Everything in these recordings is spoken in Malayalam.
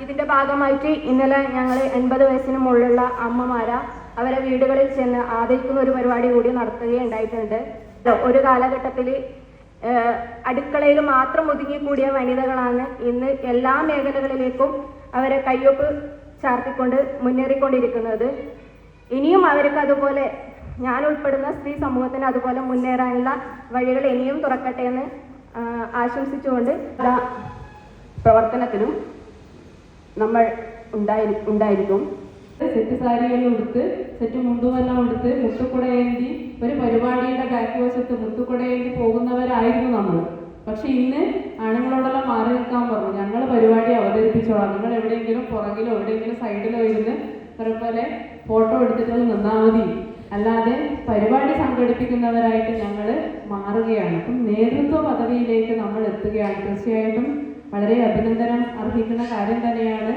ഇതിൻ്റെ ഭാഗമായിട്ട് ഇന്നലെ ഞങ്ങൾ 80 വയസ്സിന് മുകളിലുള്ള അമ്മമാരെ അവരെ വീടുകളിൽ ചെന്ന് ആദരിക്കുന്ന ഒരു പരിപാടി കൂടി നടത്തുകയുണ്ടായിട്ടുണ്ട്. ഒരു കാലഘട്ടത്തിൽ അടുക്കളയിൽ മാത്രം ഒതുങ്ങിക്കൂടിയ വനിതകളാണ് ഇന്ന് എല്ലാ മേഖലകളിലേക്കും അവരെ കയ്യൊപ്പ് ചാർത്തിക്കൊണ്ട് മുന്നേറിക്കൊണ്ടിരിക്കുന്നത്. ഇനിയും അവർക്ക് അതുപോലെ ഞാൻ ഉൾപ്പെടുന്ന സ്ത്രീ സമൂഹത്തിന് അതുപോലെ മുന്നേറാനുള്ള വഴികൾ ഇനിയും തുറക്കട്ടെ എന്ന് ആശംസിച്ചുകൊണ്ട് പ്രവർത്തനത്തിനും നമ്മൾ ഉണ്ടായിരിക്കും. സെറ്റ് സാരിയെല്ലാം ഉടുത്ത് സെറ്റ് മുണ്ടുമെല്ലാം ഉടുത്ത് മുത്തുക്കുടയേന്തി ഒരു പരിപാടിയുടെ ബാക്ക് വശത്ത് മുത്തുക്കുടയേന്തി പോകുന്നവരായിരുന്നു നമ്മൾ. പക്ഷെ ഇന്ന് ആണുങ്ങളോടെല്ലാം മാറി നിൽക്കാൻ പറഞ്ഞു. ഞങ്ങൾ പരിപാടി അവതരിപ്പിച്ചോളാം, നിങ്ങൾ എവിടെയെങ്കിലും പുറകിലോ എവിടെയെങ്കിലും സൈഡിലോ ഇരുന്ന് പോലെ ഫോട്ടോ എടുത്തിട്ട് നിന്നാൽ മതി, അല്ലാതെ പരിപാടി സംഘടിപ്പിക്കുന്നവരായിട്ട് ഞങ്ങൾ മാറുകയാണ്. അപ്പം നേതൃത്വ പദവിയിലേക്ക് നമ്മൾ എത്തുകയാണ്. തീർച്ചയായിട്ടും വളരെ അഭിനന്ദനം അർഹിക്കുന്ന കാര്യം തന്നെയാണ്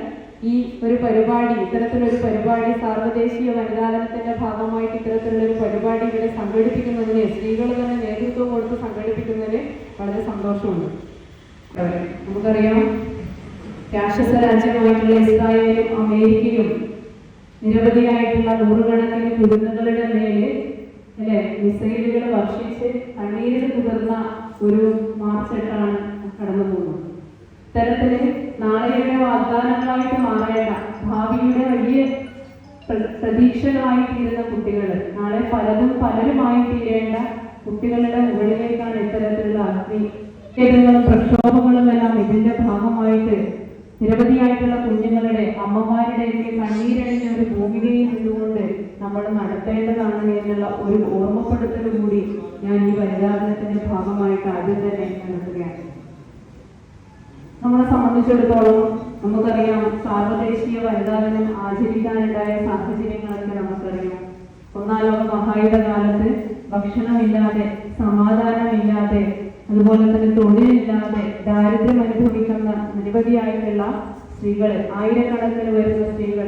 ഈ ഒരു പരിപാടി. ഇത്തരത്തിലൊരു പരിപാടി സാർവദേശീയ വനിതാ ദിനത്തിന്റെ ഭാഗമായിട്ട് ഇത്തരത്തിലുള്ളൊരു പരിപാടി ഇവിടെ സംഘടിപ്പിക്കുന്നതിന് സ്ത്രീകൾ തന്നെ നേതൃത്വം കൊടുത്ത് സംഘടിപ്പിക്കുന്നതിന് വളരെ സന്തോഷമുണ്ട്. നമുക്കറിയാം, രാക്ഷസ രാജ്യമായിട്ടുള്ള ഇസ്രായേലും അമേരിക്കയും നിരവധിയായിട്ടുള്ള നൂറുകണക്കിന് കുരുന്നുകളുടെ മേല് മിസൈലുകൾ വർഷിച്ച് കണ്ണീരിൽ കുതിർന്ന ഒരു മാർച്ചെട്ടാണ് കടന്നു പോകുന്നത്. ഇത്തരത്തില് നാളെയുടെ വാഗ്ദാനങ്ങളായിട്ട് മാറേണ്ട, ഭാവിയുടെ വലിയ പ്രതീക്ഷകളായി തീരുന്ന കുട്ടികൾ, നാളെ പലരുമായി തീരേണ്ട കുട്ടികളുടെ മുകളിലേക്കാണ് ഇത്തരത്തിലുള്ള അഗ്നികളും പ്രക്ഷോഭങ്ങളും എല്ലാം ഇതിന്റെ ഭാഗമായിട്ട് നിരവധിയായിട്ടുള്ള കുഞ്ഞുങ്ങളുടെ അമ്മമാരുടെയൊക്കെ കണ്ണീരണിഞ്ഞ ഒരു ഭൂമികയിൽ നിന്നുകൊണ്ട് നമ്മൾ നടത്തേണ്ടതാണ് എന്നുള്ള ഒരു ഓർമ്മപ്പെടുത്തൽ കൂടി ഞാൻ ഈ വനിതാ ദിനത്തിന്റെ ഭാഗമായിട്ട് ആദ്യം തന്നെ നടത്തുകയാണ്. നമ്മളെ സംബന്ധിച്ചിടത്തോളം നമുക്കറിയാം, സാർവദേശീയ വനിതാ ദിനം ആചരിക്കാനുണ്ടായ സാഹചര്യങ്ങളൊക്കെ നമുക്കറിയാം. ഒന്നാം ലോക മഹായുദ്ധ കാലത്ത് ഭക്ഷണമില്ലാതെ, സമാധാനമില്ലാതെ, അതുപോലെ തന്നെ തൊഴിലില്ലാതെ ദാരിദ്ര്യം അനുഭവിക്കുന്ന നിരവധിയായിട്ടുള്ള സ്ത്രീകൾ, ആയിരക്കണക്കിന് വരുന്ന സ്ത്രീകൾ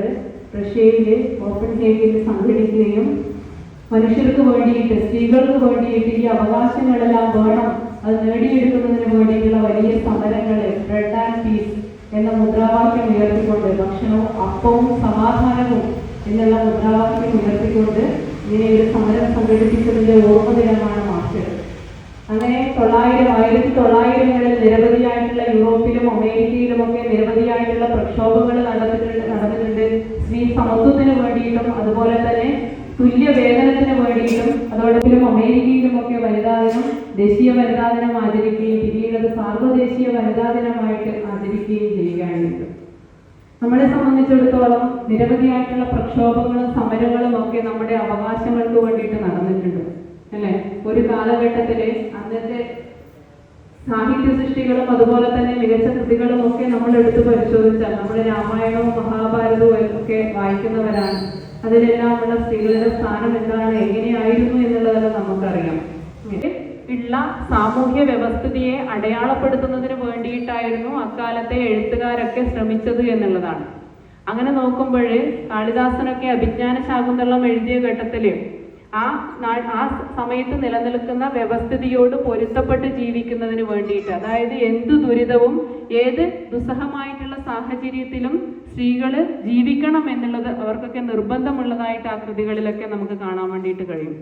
റഷ്യയില് കോപ്പൻഹേഗനിൽ സംഘടിക്കുകയും മനുഷ്യർക്ക് വേണ്ടിയിട്ട്, സ്ത്രീകൾക്ക് വേണ്ടിയിട്ട് ഈ അവകാശങ്ങളെല്ലാം വേണം, അത് നേടിയെടുക്കുന്നതിന് വേണ്ടിയിട്ടുള്ള വലിയ സമരങ്ങൾ, ബ്രെഡ് ആൻഡ് പീസ് എന്ന മുദ്രാവാക്യം ഉയർത്തിക്കൊണ്ട്, ഭക്ഷണവും അപ്പവും സമാധാനവും എന്നുള്ള മുദ്രാവാക്യം ഉയർത്തിക്കൊണ്ട് ഇങ്ങനെ ഒരു സമരം സംഘടിപ്പിച്ചതിന്റെ ഓർമ്മ ദിനമാണ് മാർച്ച്. അങ്ങനെ 1900-കളിൽ നിരവധിയായിട്ടുള്ള യൂറോപ്പിലും അമേരിക്കയിലുമൊക്കെ നിരവധിയായിട്ടുള്ള പ്രക്ഷോഭങ്ങൾ നടന്നിട്ടുണ്ട്. സ്ത്രീ സമത്വത്തിന് വേണ്ടിയിട്ടും അതുപോലെ തന്നെ തുല്യ വേതനത്തിന് വേണ്ടിയിട്ടും. അതോടൊപ്പം അമേരിക്കയിലുമൊക്കെ വനിതാ ദിനം, ദേശീയ വനിതാ ദിനം ആചരിക്കുകയും പിന്നീട് അത് സാർവദേശീയ വനിതാ ദിനമായിട്ട് ആചരിക്കുകയും ചെയ്യുകയായിരുന്നു. നമ്മളെ സംബന്ധിച്ചിടത്തോളം നിരവധിയായിട്ടുള്ള പ്രക്ഷോഭങ്ങളും സമരങ്ങളും ഒക്കെ നമ്മുടെ അവകാശങ്ങൾക്ക് വേണ്ടിയിട്ട് നടന്നിട്ടുണ്ട്, അല്ലെ? ഒരു കാലഘട്ടത്തില് അന്നത്തെ സാഹിത്യ സൃഷ്ടികളും അതുപോലെ തന്നെ മികച്ച കൃതികളും ഒക്കെ നമ്മൾ എടുത്ത് പരിശോധിച്ചാൽ നമ്മൾ രാമായണവും മഹാഭാരതവും ഒക്കെ വായിക്കുന്നവരാണ്. അതിലെല്ലാം ഉള്ള സ്ത്രീകളുടെ സ്ഥാനം എന്താണ്, എങ്ങനെയായിരുന്നു എന്നുള്ളതെല്ലാം നമുക്കറിയാം. ഉള്ള സാമൂഹ്യ വ്യവസ്ഥിതിയെ അടയാളപ്പെടുത്തുന്നതിന് വേണ്ടിയിട്ടായിരുന്നു അക്കാലത്തെ എഴുത്തുകാരൊക്കെ ശ്രമിച്ചത് എന്നുള്ളതാണ്. അങ്ങനെ നോക്കുമ്പോൾ കാളിദാസനൊക്കെ അഭിജ്ഞാന ശാകുന്തളം എഴുതിയ ഘട്ടത്തില് ആ സമയത്ത് നിലനിൽക്കുന്ന വ്യവസ്ഥിതിയോട് പൊരുത്തപ്പെട്ട് ജീവിക്കുന്നതിന് വേണ്ടിയിട്ട്, അതായത് എന്തു ദുരിതവും ഏത് ദുസ്സഹമായിട്ടുള്ള സാഹചര്യത്തിലും സ്ത്രീകൾ ജീവിക്കണം എന്നുള്ളത് അവർക്കൊക്കെ നിർബന്ധമുള്ളതായിട്ട് ആ കൃതികളിലൊക്കെ നമുക്ക് കാണാൻ വേണ്ടിയിട്ട് കഴിയും,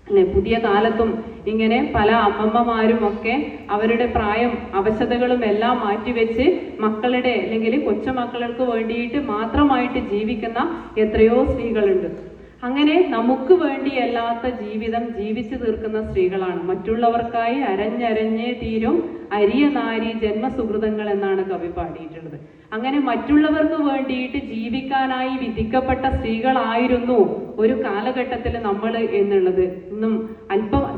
അല്ലെ? പുതിയ കാലത്തും ഇങ്ങനെ പല അമ്മമ്മമാരും ഒക്കെ അവരുടെ പ്രായം അവശതകളും എല്ലാം മാറ്റിവെച്ച് മക്കളുടെ അല്ലെങ്കിൽ കൊച്ചുമക്കൾക്ക് വേണ്ടിയിട്ട് മാത്രമായിട്ട് ജീവിക്കുന്ന എത്രയോ സ്ത്രീകളുണ്ട്. അങ്ങനെ നമുക്ക് വേണ്ടിയല്ലാത്ത ജീവിതം ജീവിച്ചു തീർക്കുന്ന സ്ത്രീകളാണ്. മറ്റുള്ളവർക്കായി അരഞ്ഞരഞ്ഞേ തീരും അരിയ നാരി ജന്മസുഹൃതങ്ങൾ എന്നാണ് കവി പാടിയിട്ടുള്ളത്. അങ്ങനെ മറ്റുള്ളവർക്ക് വേണ്ടിയിട്ട് ജീവിക്കാനായി വിധിക്കപ്പെട്ട സ്ത്രീകളായിരുന്നു ഒരു കാലഘട്ടത്തിൽ നമ്മൾ എന്നുള്ളത്. ഇന്നും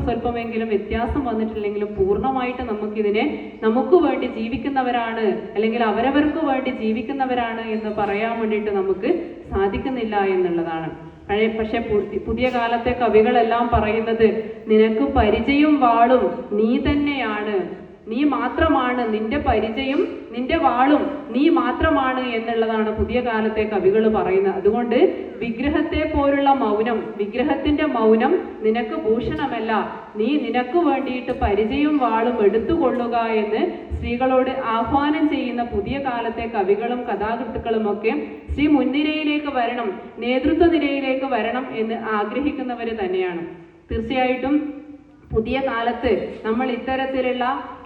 സ്വല്പമെങ്കിലും വ്യത്യാസം വന്നിട്ടില്ലെങ്കിലും പൂർണ്ണമായിട്ട് നമുക്കിതിനെ നമുക്ക് വേണ്ടി ജീവിക്കുന്നവരാണ് അല്ലെങ്കിൽ അവരവർക്ക് വേണ്ടി ജീവിക്കുന്നവരാണ് എന്ന് പറയാൻ വേണ്ടിയിട്ട് നമുക്ക് സാധിക്കുന്നില്ല എന്നുള്ളതാണ്. പക്ഷെ പുതിയ കാലത്തെ കവികളെല്ലാം പറയുന്നത് നിനക്ക് പരിചയം വാളും നീ തന്നെയാണ്, നീ മാത്രമാണ്, നിന്റെ പരിചയം, നിന്റെ വാളും നീ മാത്രമാണ് എന്നുള്ളതാണ് പുതിയ കാലത്തെ കവികൾ പറയുന്നത്. അതുകൊണ്ട് വിഗ്രഹത്തെ പോലുള്ള മൗനം, വിഗ്രഹത്തിന്റെ മൗനം നിനക്ക് ഭൂഷണമല്ല, നീ നിനക്ക് വേണ്ടിയിട്ട് പരിചയം വാളും എടുത്തുകൊള്ളുക എന്ന് സ്ത്രീകളോട് ആഹ്വാനം ചെയ്യുന്ന പുതിയ കാലത്തെ കവികളും കഥാകൃത്തുക്കളും ഒക്കെ സ്ത്രീ മുൻനിരയിലേക്ക് വരണം, നേതൃത്വ നിരയിലേക്ക് വരണം എന്ന് ആഗ്രഹിക്കുന്നവർ തന്നെയാണ്. തീർച്ചയായിട്ടും പുതിയ കാലത്ത് നമ്മൾ ഇത്തരത്തിലുള്ള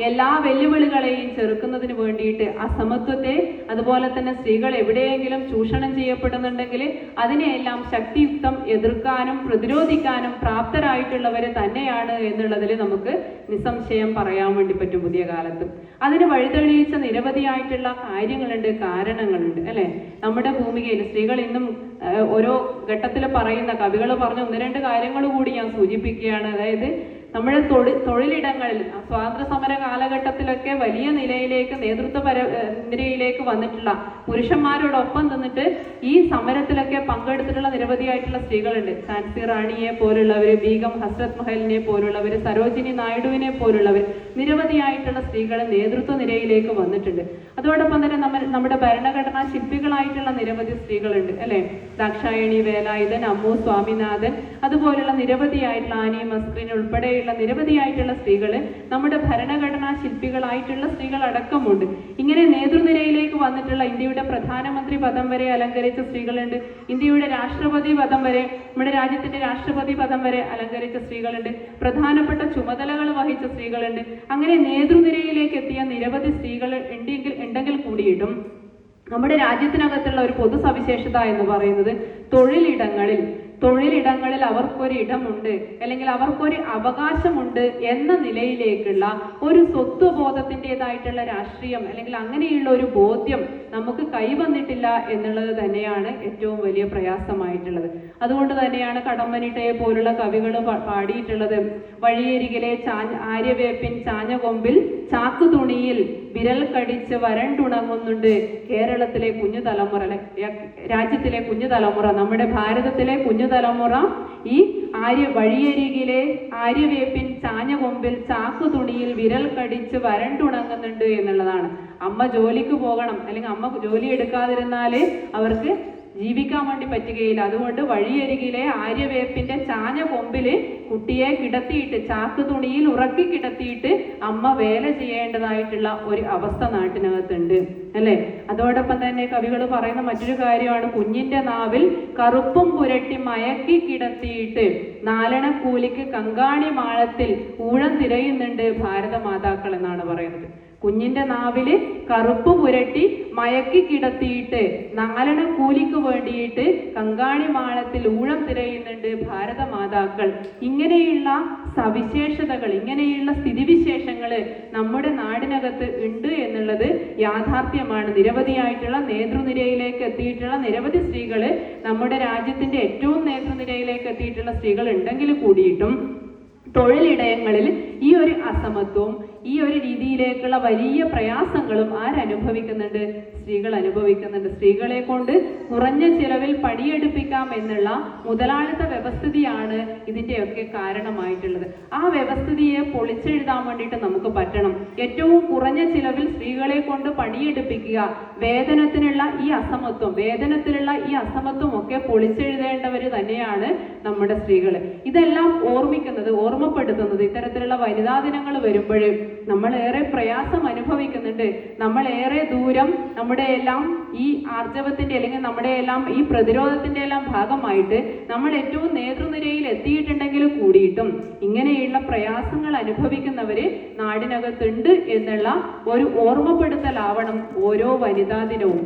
എല്ലാ വെല്ലുവിളികളെയും ചെറുക്കുന്നതിന് വേണ്ടിയിട്ട് അസമത്വത്തെ, അതുപോലെ തന്നെ സ്ത്രീകൾ എവിടെയെങ്കിലും ചൂഷണം ചെയ്യപ്പെടുന്നുണ്ടെങ്കിൽ അതിനെയെല്ലാം ശക്തിയുക്തം എതിർക്കാനും പ്രതിരോധിക്കാനും പ്രാപ്തരായിട്ടുള്ളവർ തന്നെയാണ് എന്നുള്ളതിൽ നമുക്ക് നിസ്സംശയം പറയാൻ വേണ്ടി പറ്റും. പുതിയ കാലത്ത് അതിന് വഴിതെളിയിച്ച നിരവധിയായിട്ടുള്ള കാര്യങ്ങളുണ്ട്, കാരണങ്ങളുണ്ട് അല്ലെ. നമ്മുടെ ഭൂമികയിൽ സ്ത്രീകൾ ഇന്നും ഓരോ ഘട്ടത്തിൽ പറയുന്ന കവികൾ പറഞ്ഞ 1-2 കാര്യങ്ങൾ കൂടി ഞാൻ സൂചിപ്പിക്കുകയാണ്. അതായത് നമ്മുടെ തൊഴിലിടങ്ങളിൽ സ്വാതന്ത്ര്യ സമര കാലഘട്ടത്തിലൊക്കെ വലിയ നിലയിലേക്ക് നിരയിലേക്ക് വന്നിട്ടുള്ള പുരുഷന്മാരോടൊപ്പം നിന്നിട്ട് ഈ സമരത്തിലൊക്കെ പങ്കെടുത്തിട്ടുള്ള നിരവധിയായിട്ടുള്ള സ്ത്രീകളുണ്ട്. ഝാൻസി റാണിയെ പോലുള്ളവർ, ബീഗം ഹസ്രത് മഹലിനെ പോലുള്ളവർ, സരോജിനി നായിഡുവിനെ പോലുള്ളവർ, നിരവധിയായിട്ടുള്ള സ്ത്രീകൾ നേതൃത്വ നിരയിലേക്ക് വന്നിട്ടുണ്ട്. അതോടൊപ്പം തന്നെ നമ്മുടെ ഭരണഘടനാ ശില്പികളായിട്ടുള്ള നിരവധി സ്ത്രീകളുണ്ട് അല്ലെ. ദാക്ഷായണി വേലായുധൻ, അമ്മു സ്വാമിനാഥൻ, അതുപോലുള്ള നിരവധിയായിട്ടുള്ള ആനി മസ്ക്രീൻ ഉൾപ്പെടെയുള്ള നിരവധിയായിട്ടുള്ള സ്ത്രീകൾ നമ്മുടെ ഭരണഘടനാ ശില്പികളായിട്ടുള്ള സ്ത്രീകൾ അടക്കമുണ്ട്. ഇങ്ങനെ നേതൃനിരയിലേക്ക് വന്നിട്ടുള്ള ഇന്ത്യയുടെ പ്രധാനമന്ത്രി പദം വരെ അലങ്കരിച്ച സ്ത്രീകളുണ്ട്. ഇന്ത്യയുടെ രാഷ്ട്രപതി പദം വരെ, നമ്മുടെ രാജ്യത്തിന്റെ രാഷ്ട്രപതി പദം വരെ അലങ്കരിച്ച സ്ത്രീകളുണ്ട്. പ്രധാനപ്പെട്ട ചുമതലകൾ വഹിച്ച സ്ത്രീകളുണ്ട്. അങ്ങനെ നേതൃനിരയിലേക്ക് എത്തിയ നിരവധി സ്ത്രീകൾ ഉണ്ടെങ്കിൽ കൂടിയിട്ടും നമ്മുടെ രാജ്യത്തിനകത്തുള്ള ഒരു പൊതു സവിശേഷത എന്ന് പറയുന്നത് തൊഴിലിടങ്ങളിൽ അവർക്കൊരു ഇടമുണ്ട്, അല്ലെങ്കിൽ അവർക്കൊരു അവകാശമുണ്ട് എന്ന നിലയിലേക്കുള്ള ഒരു സ്വത്വബോധത്തിൻ്റെതായിട്ടുള്ള രാഷ്ട്രീയം, അല്ലെങ്കിൽ അങ്ങനെയുള്ള ഒരു ബോധ്യം നമുക്ക് കൈവന്നിട്ടില്ല എന്നുള്ളത് തന്നെയാണ് ഏറ്റവും വലിയ പ്രയാസമായിട്ടുള്ളത്. അതുകൊണ്ട് തന്നെയാണ് കടമ്മനിട്ടയെ പോലുള്ള കവികൾ പാടിയിട്ടുള്ളത്, വഴിയരികിലെ ആര്യവേപ്പിൻ ചാഞ്ഞ കൊമ്പിൽ ചാക്കു തുണിയിൽ വിരൽ കടിച്ച് വരണ്ടുണങ്ങുന്നുണ്ട് കേരളത്തിലെ കുഞ്ഞു തലമുറ, രാജ്യത്തിലെ കുഞ്ഞു തലമുറ, നമ്മുടെ ഭാരതത്തിലെ കുഞ്ഞു തലമുറ ഈ വഴിയരികിലെ ആര്യവേപ്പിൻ ചാഞ്ഞ കൊമ്പിൽ ചാക്കു തുണിയിൽ വിരൽ കടിച്ച് വരണ്ടുണങ്ങുന്നുണ്ട് എന്നുള്ളതാണ്. അമ്മ ജോലിക്ക് പോകണം, അല്ലെങ്കിൽ അമ്മ ജോലി എടുക്കാതിരുന്നാലേ അവർക്ക് ജീവിക്കാൻ വേണ്ടി പറ്റുകയില്ല. അതുകൊണ്ട് വഴിയരികിലെ ആര്യവേപ്പിന്റെ ചാഞ്ഞ കൊമ്പില് കുട്ടിയെ കിടത്തിയിട്ട്, ചാക്ക് തുണിയിൽ ഉറക്കി കിടത്തിയിട്ട് അമ്മ വേല ചെയ്യേണ്ടതായിട്ടുള്ള ഒരു അവസ്ഥ നാട്ടിനകത്തുണ്ട് അല്ലെ. അതോടൊപ്പം തന്നെ കവികൾ പറയുന്ന മറ്റൊരു കാര്യമാണ്, കുഞ്ഞിന്റെ നാവിൽ കറുപ്പും പുരട്ടി മയക്കി കിടത്തിയിട്ട് നാലണക്കൂലിക്ക് കങ്കാണി മാളത്തിൽ ഊഴം തിരയുന്നുണ്ട് ഭാരതമാതാക്കൾ എന്നാണ് പറയുന്നത്. കുഞ്ഞിന്റെ നാവില് കറുപ്പ് പുരട്ടി മയക്കി കിടത്തിയിട്ട് നാലണക്കൂലിക്ക് വേണ്ടിയിട്ട് കങ്കാണി മാളത്തിൽ ഊഴം തിരയുന്നുണ്ട് ഭാരതമാതാക്കൾ. ഇങ്ങനെയുള്ള സവിശേഷതകൾ, ഇങ്ങനെയുള്ള സ്ഥിതിവിശേഷങ്ങൾ നമ്മുടെ നാടിനകത്ത് ഉണ്ട് എന്നുള്ളത് യാഥാർത്ഥ്യമാണ്. നിരവധിയായിട്ടുള്ള നേതൃനിരയിലേക്ക് എത്തിയിട്ടുള്ള നിരവധി സ്ത്രീകൾ, നമ്മുടെ രാജ്യത്തിന്റെ ഏറ്റവും നേതൃനിരയിലേക്ക് എത്തിയിട്ടുള്ള സ്ത്രീകൾ ഉണ്ടെങ്കിൽ കൂടിയിട്ടും തൊഴിലിടങ്ങളിൽ ഈ ഒരു അസമത്വവും ഈ ഒരു രീതിയിലേക്കുള്ള വലിയ പ്രയാസങ്ങളും ആരനുഭവിക്കുന്നുണ്ട്? സ്ത്രീകൾ അനുഭവിക്കുന്നുണ്ട്. സ്ത്രീകളെ കൊണ്ട് കുറഞ്ഞ ചിലവിൽ പണിയെടുപ്പിക്കാം എന്നുള്ള മുതലാളിത്ത വ്യവസ്ഥിതിയാണ് ഇതിൻ്റെയൊക്കെ കാരണമായിട്ടുള്ളത്. ആ വ്യവസ്ഥിതിയെ പൊളിച്ചെഴുതാൻ വേണ്ടിയിട്ട് നമുക്ക് പറ്റണം. ഏറ്റവും കുറഞ്ഞ ചിലവിൽ സ്ത്രീകളെ കൊണ്ട് പണിയെടുപ്പിക്കുക, വേതനത്തിലുള്ള ഈ അസമത്വം ഒക്കെ പൊളിച്ചെഴുതേണ്ടവർ തന്നെയാണ് നമ്മുടെ സ്ത്രീകൾ. ഇതെല്ലാം ഓർമ്മപ്പെടുത്തുന്നത് ഇത്തരത്തിലുള്ള വനിതാ ദിനങ്ങൾ വരുമ്പോൾ നമ്മൾ ഏറെ പ്രയാസം അനുഭവിക്കുന്നുണ്ട്. നമ്മൾ ഏറെ ദൂരം നമ്മുടെ എല്ലാം ഈ ആർജവത്തിന്റെ, അല്ലെങ്കിൽ നമ്മുടെ എല്ലാം ഈ പ്രതിരോധത്തിന്റെ എല്ലാം ഭാഗമായിട്ട് നമ്മൾ ഏറ്റവും നേതൃനിരയിൽ എത്തിയിട്ടുണ്ടെങ്കിൽ കൂടിയിട്ടും ഇങ്ങനെയുള്ള പ്രയാസങ്ങൾ അനുഭവിക്കുന്നവര് നാടിനകത്തുണ്ട് എന്നുള്ള ഒരു ഓർമ്മപ്പെടുത്തലാവണം ഓരോ വനിതാ ദിനവും.